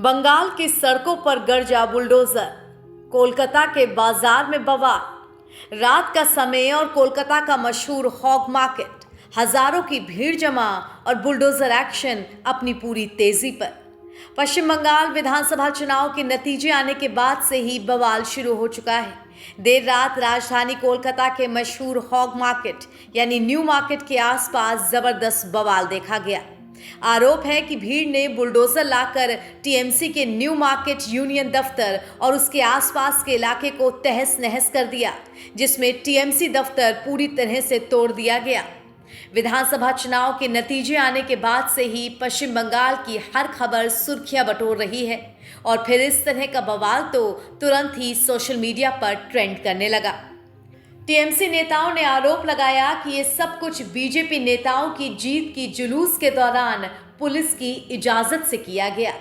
बंगाल की सड़कों पर गरजा बुलडोजर। कोलकाता के बाजार में बवाल। रात का समय और कोलकाता का मशहूर हॉग मार्केट, हजारों की भीड़ जमा और बुलडोजर एक्शन अपनी पूरी तेजी पर। पश्चिम बंगाल विधानसभा चुनाव के नतीजे आने के बाद से ही बवाल शुरू हो चुका है। देर रात राजधानी कोलकाता के मशहूर हॉग मार्केट यानी न्यू मार्केट के आसपास जबरदस्त बवाल देखा गया। आरोप है कि भीड़ ने बुलडोजर लाकर टीएमसी के न्यू मार्केट यूनियन दफ्तर और उसके आसपास के इलाके को तहस नहस कर दिया, जिसमें टीएमसी दफ्तर पूरी तरह से तोड़ दिया गया। विधानसभा चुनाव के नतीजे आने के बाद से ही पश्चिम बंगाल की हर खबर सुर्खियां बटोर रही है और फिर इस तरह का बवाल तो तुरंत ही सोशल मीडिया पर ट्रेंड करने लगा। टीएमसी नेताओं ने आरोप लगाया कि ये सब कुछ बीजेपी नेताओं की जीत की जुलूस के दौरान पुलिस की इजाजत से किया गया,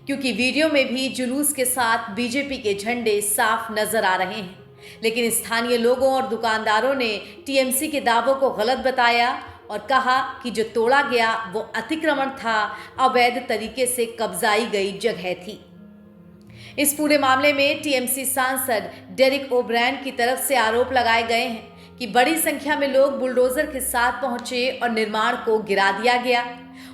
क्योंकि वीडियो में भी जुलूस के साथ बीजेपी के झंडे साफ नजर आ रहे हैं। लेकिन स्थानीय लोगों और दुकानदारों ने टीएमसी के दावों को गलत बताया और कहा कि जो तोड़ा गया वो अतिक्रमण था, अवैध तरीके से कब्जाई गई जगह थी। इस पूरे मामले में टीएमसी सांसद डेरिक ओब्रायन की तरफ से आरोप लगाए गए हैं कि बड़ी संख्या में लोग बुलडोजर के साथ पहुंचे और निर्माण को गिरा दिया गया।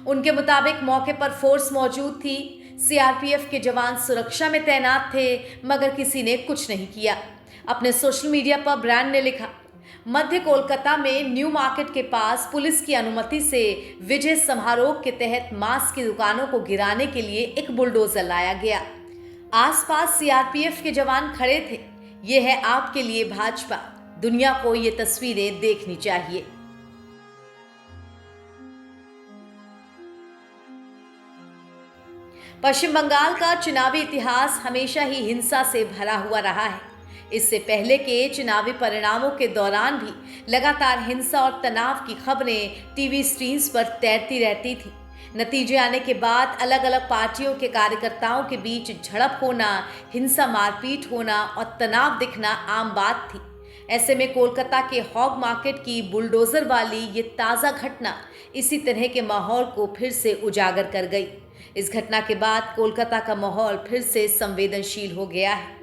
उनके मुताबिक मौके पर फोर्स मौजूद थी, सीआरपीएफ के जवान सुरक्षा में तैनात थे, मगर किसी ने कुछ नहीं किया। अपने सोशल मीडिया पर ब्रांड ने लिखा, मध्य कोलकाता में न्यू मार्केट के पास पुलिस की अनुमति से विजय समारोह के तहत मांस की दुकानों को गिराने के लिए एक बुलडोजर लाया गया। आसपास सीआरपीएफ के जवान खड़े थे। ये है आपके लिए भाजपा। दुनिया को ये तस्वीरें देखनी चाहिए। पश्चिम बंगाल का चुनावी इतिहास हमेशा ही हिंसा से भरा हुआ रहा है। इससे पहले के चुनावी परिणामों के दौरान भी लगातार हिंसा और तनाव की खबरें टीवी स्क्रीन्स पर तैरती रहती थी। नतीजे आने के बाद अलग अलग पार्टियों के कार्यकर्ताओं के बीच झड़प होना, हिंसा मारपीट होना और तनाव दिखना आम बात थी। ऐसे में कोलकाता के हॉग मार्केट की बुलडोजर वाली ये ताज़ा घटना इसी तरह के माहौल को फिर से उजागर कर गई। इस घटना के बाद कोलकाता का माहौल फिर से संवेदनशील हो गया है।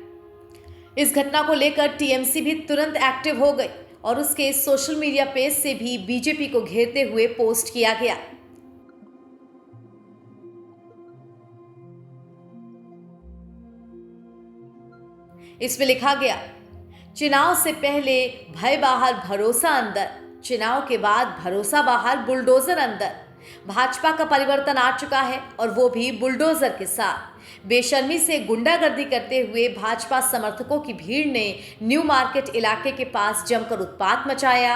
इस घटना को लेकर टीएमसी भी तुरंत एक्टिव हो गई और उसके सोशल मीडिया पेज से भी बीजेपी को घेरते हुए पोस्ट किया गया। इसमें लिखा गया, चुनाव से पहले भय बाहर भरोसा अंदर, चुनाव के बाद भरोसा बाहर बुलडोजर अंदर। भाजपा का परिवर्तन आ चुका है और वो भी बुलडोजर के साथ। बेशर्मी से गुंडागर्दी करते हुए भाजपा समर्थकों की भीड़ ने न्यू मार्केट इलाके के पास जमकर उत्पात मचाया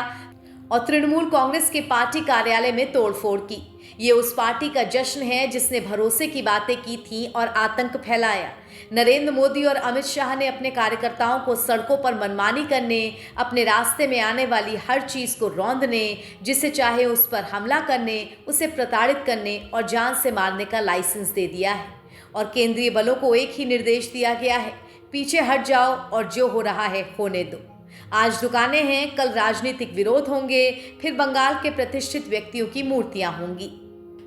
और तृणमूल कांग्रेस के पार्टी कार्यालय में तोड़फोड़ की। ये उस पार्टी का जश्न है जिसने भरोसे की बातें की थी और आतंक फैलाया। नरेंद्र मोदी और अमित शाह ने अपने कार्यकर्ताओं को सड़कों पर मनमानी करने, अपने रास्ते में आने वाली हर चीज को रौंदने, जिसे चाहे उस पर हमला करने, उसे प्रताड़ित करने और जान से मारने का लाइसेंस दे दिया है। और केंद्रीय बलों को एक ही निर्देश दिया गया है, पीछे हट जाओ और जो हो रहा है होने दो। आज दुकानें हैं, कल राजनीतिक विरोध होंगे, फिर बंगाल के प्रतिष्ठित व्यक्तियों की मूर्तियां होंगी।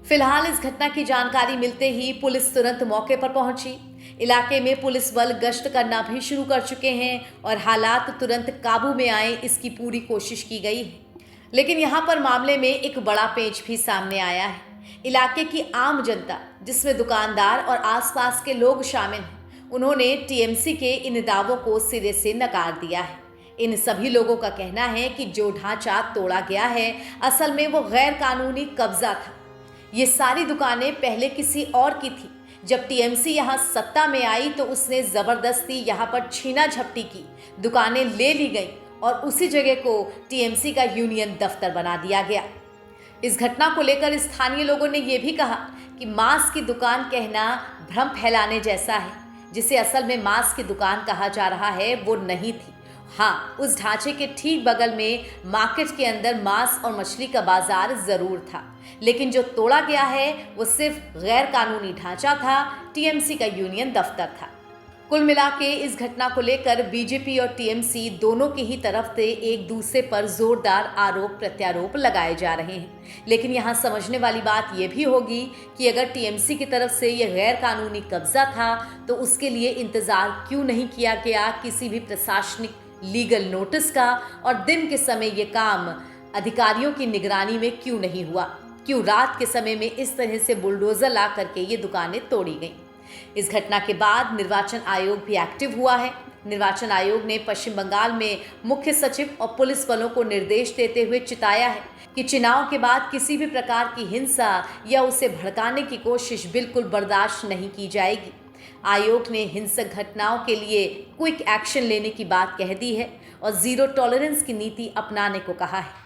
फिलहाल इस घटना की जानकारी मिलते ही पुलिस तुरंत मौके पर पहुंची। इलाके में पुलिस बल गश्त करना भी शुरू कर चुके हैं और हालात तुरंत काबू में आए, इसकी पूरी कोशिश की गई है। लेकिन यहाँ पर मामले में एक बड़ा पेंच भी सामने आया है। इलाके की आम जनता, जिसमें दुकानदार और आसपास के लोग शामिल हैं, उन्होंने टीएमसी के इन दावों को सिरे से नकार दिया है। इन सभी लोगों का कहना है कि जो ढांचा तोड़ा गया है, असल में वो गैर कानूनी कब्जा था। ये सारी दुकानें पहले किसी और की थी। जब टीएमसी यहाँ सत्ता में आई तो उसने जबरदस्ती यहाँ पर छीना झपटी की, दुकानें ले ली गई और उसी जगह को टीएमसी का यूनियन दफ्तर बना दिया गया। इस घटना को लेकर स्थानीय लोगों ने यह भी कहा कि मांस की दुकान कहना भ्रम फैलाने जैसा है। जिसे असल में मांस की दुकान कहा जा रहा है वो नहीं थी। हाँ, उस ढांचे के ठीक बगल में मार्केट के अंदर मांस और मछली का बाजार जरूर था, लेकिन जो तोड़ा गया है वो सिर्फ गैर कानूनी ढांचा था, टीएमसी का यूनियन दफ्तर था। कुल मिला के इस घटना को लेकर बीजेपी और टीएमसी दोनों की ही तरफ से एक दूसरे पर जोरदार आरोप प्रत्यारोप लगाए जा रहे हैं। लेकिन यहाँ समझने वाली बात यह भी होगी कि अगर टीएमसी की तरफ से यह गैर कानूनी कब्जा था तो उसके लिए इंतजार क्यों नहीं किया गया किसी भी प्रशासनिक लीगल नोटिस का, और दिन के समय ये काम अधिकारियों की निगरानी में क्यों नहीं हुआ, क्यों रात के समय में इस तरह से बुलडोजर ला करके ये दुकानें तोड़ी गईं। इस घटना के बाद निर्वाचन आयोग भी एक्टिव हुआ है। निर्वाचन आयोग ने पश्चिम बंगाल में मुख्य सचिव और पुलिस बलों को निर्देश देते हुए चिताया है कि चुनाव के बाद किसी भी प्रकार की हिंसा या उसे भड़काने की कोशिश बिल्कुल बर्दाश्त नहीं की जाएगी। आयोग ने हिंसक घटनाओं के लिए क्विक एक्शन लेने की बात कह दी है और जीरो टॉलरेंस की नीति अपनाने को कहा है।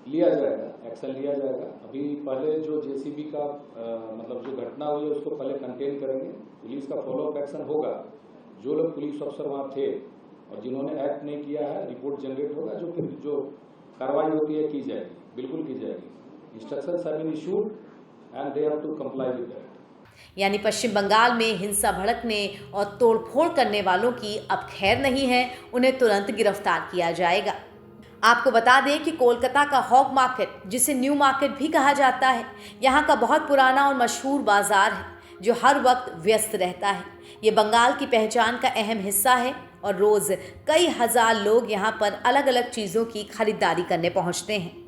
लिया जाएगा, एक्शन लिया जाएगा। अभी पहले जो जेसीबी का मतलब जो घटना हुई है उसको पहले कंटेन करेंगे, पुलिस का फॉलोअप एक्शन होगा। जो लोग पुलिस अफसर वहाँ थे और जिन्होंने एक्ट नहीं किया है रिपोर्ट जनरेट होगा, जो फिर जो कार्रवाई होती है की जाएगी, बिल्कुल की जाएगी। Instructions have been issued and they have to comply with that. यानी पश्चिम बंगाल में हिंसा भड़कने और तोड़फोड़ करने वालों की अब खैर नहीं है, उन्हें तुरंत गिरफ्तार किया जाएगा। आपको बता दें कि कोलकाता का हॉग मार्केट, जिसे न्यू मार्केट भी कहा जाता है, यहाँ का बहुत पुराना और मशहूर बाजार है जो हर वक्त व्यस्त रहता है। ये बंगाल की पहचान का अहम हिस्सा है और रोज़ कई हजार लोग यहाँ पर अलग अलग चीज़ों की खरीदारी करने पहुँचते हैं।